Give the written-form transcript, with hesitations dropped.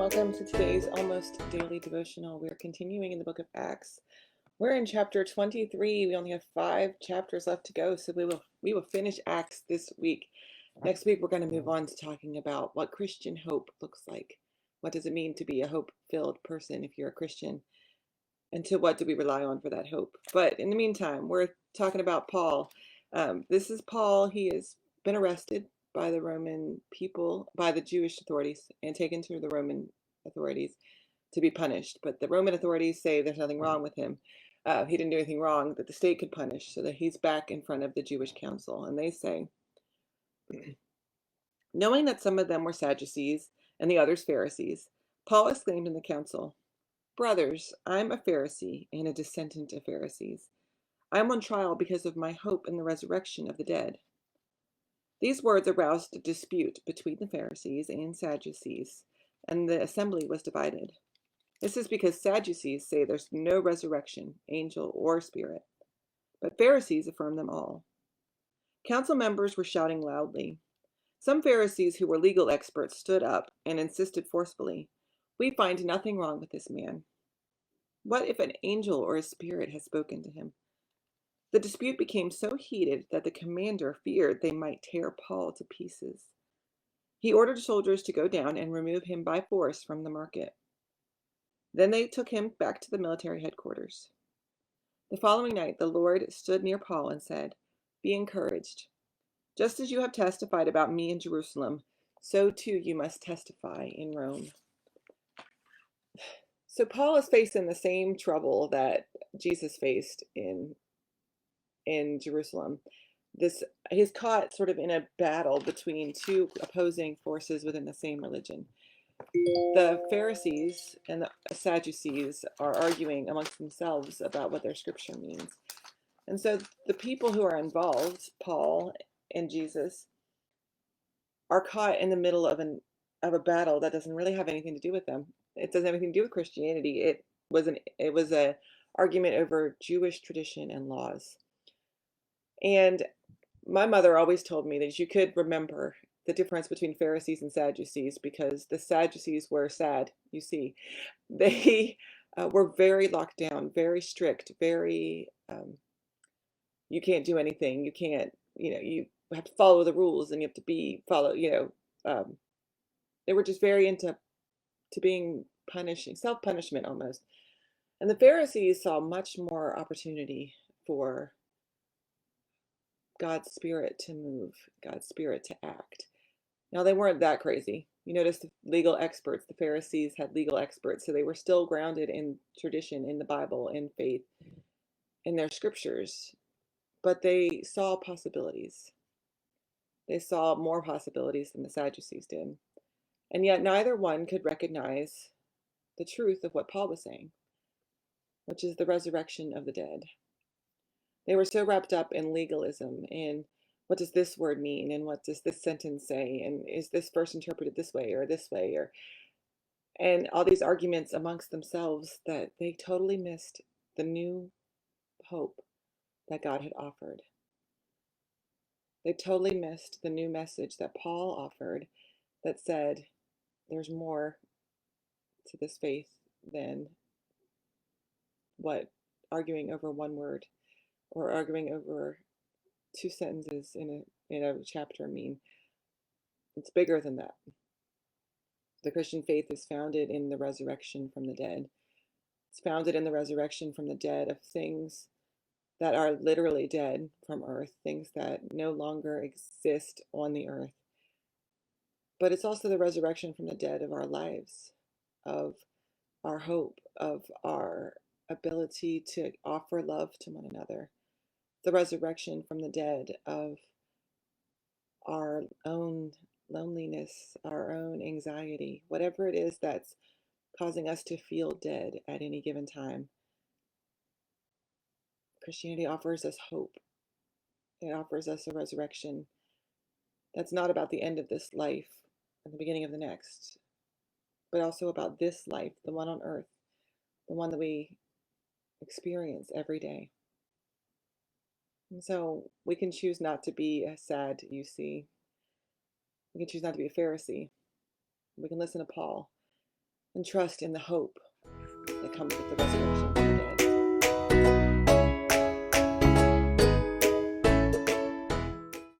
welcome to today's almost daily devotional. We're continuing in the book of Acts. We're in chapter 23. We only have 5 chapters left to go, so we will finish Acts this week. Next week, we're going to move on to talking about what Christian hope looks like. What does it mean to be a hope-filled person if you're a Christian? And to what do we rely on for that hope? But in the meantime, we're talking about Paul. This is Paul. He has been arrested by the Roman people, by the Jewish authorities, and taken to the Roman authorities to be punished. But the Roman authorities say there's nothing wrong with him. He didn't do anything wrong that the state could punish, so that he's back in front of the Jewish council. And they say, knowing that some of them were Sadducees and the others Pharisees, Paul exclaimed in the council, "Brothers, I'm a Pharisee and a descendant of Pharisees. I am on trial because of my hope in the resurrection of the dead." These words aroused a dispute between the Pharisees and Sadducees, and the assembly was divided. This is because Sadducees say there's no resurrection, angel or spirit, but Pharisees affirm them all. Council members were shouting loudly. Some Pharisees who were legal experts stood up and insisted forcefully, "We find nothing wrong with this man. What if an angel or a spirit has spoken to him?" The dispute became so heated that the commander feared they might tear Paul to pieces. He ordered soldiers to go down and remove him by force from the market. Then they took him back to the military headquarters. The following night, the Lord stood near Paul and said, "Be encouraged. Just as you have testified about me in Jerusalem, so too you must testify in Rome." So Paul is facing the same trouble that Jesus faced in Jerusalem. He's caught sort of in a battle between two opposing forces within the same religion. The Pharisees and the Sadducees are arguing amongst themselves about what their scripture means. And so the people who are involved, Paul and Jesus, are caught in the middle of a battle that doesn't really have anything to do with them. It doesn't have anything to do with Christianity. It was a argument over Jewish tradition and laws. And my mother always told me that you could remember the difference between Pharisees and Sadducees because the Sadducees were sad, you see. They were very locked down, very strict, very, you can't do anything. You can't, you have to follow the rules and you have to they were just very into being punishing, self-punishment almost. And the Pharisees saw much more opportunity for God's Spirit to move, God's Spirit to act. Now, they weren't that crazy. You notice the legal experts, the Pharisees had legal experts, so they were still grounded in tradition, in the Bible, in faith, in their scriptures. But they saw possibilities. They saw more possibilities than the Sadducees did. And yet neither one could recognize the truth of what Paul was saying, which is the resurrection of the dead. They were so wrapped up in legalism and what does this word mean and what does this sentence say and is this verse interpreted this way and all these arguments amongst themselves that they totally missed the new hope that God had offered. They totally missed the new message that Paul offered that said there's more to this faith than what arguing over one word or arguing over 2 sentences in a chapter mean. It's bigger than that. The Christian faith is founded in the resurrection from the dead. It's founded in the resurrection from the dead of things that are literally dead from earth, things that no longer exist on the earth. But it's also the resurrection from the dead of our lives, of our hope, of our ability to offer love to one another. The resurrection from the dead of our own loneliness, our own anxiety, whatever it is that's causing us to feel dead at any given time. Christianity offers us hope. It offers us a resurrection that's not about the end of this life and the beginning of the next, but also about this life, the one on earth, the one that we experience every day. And so we can choose not to be a Sadducee. We can choose not to be a Pharisee. We can listen to Paul and trust in the hope that comes with the resurrection.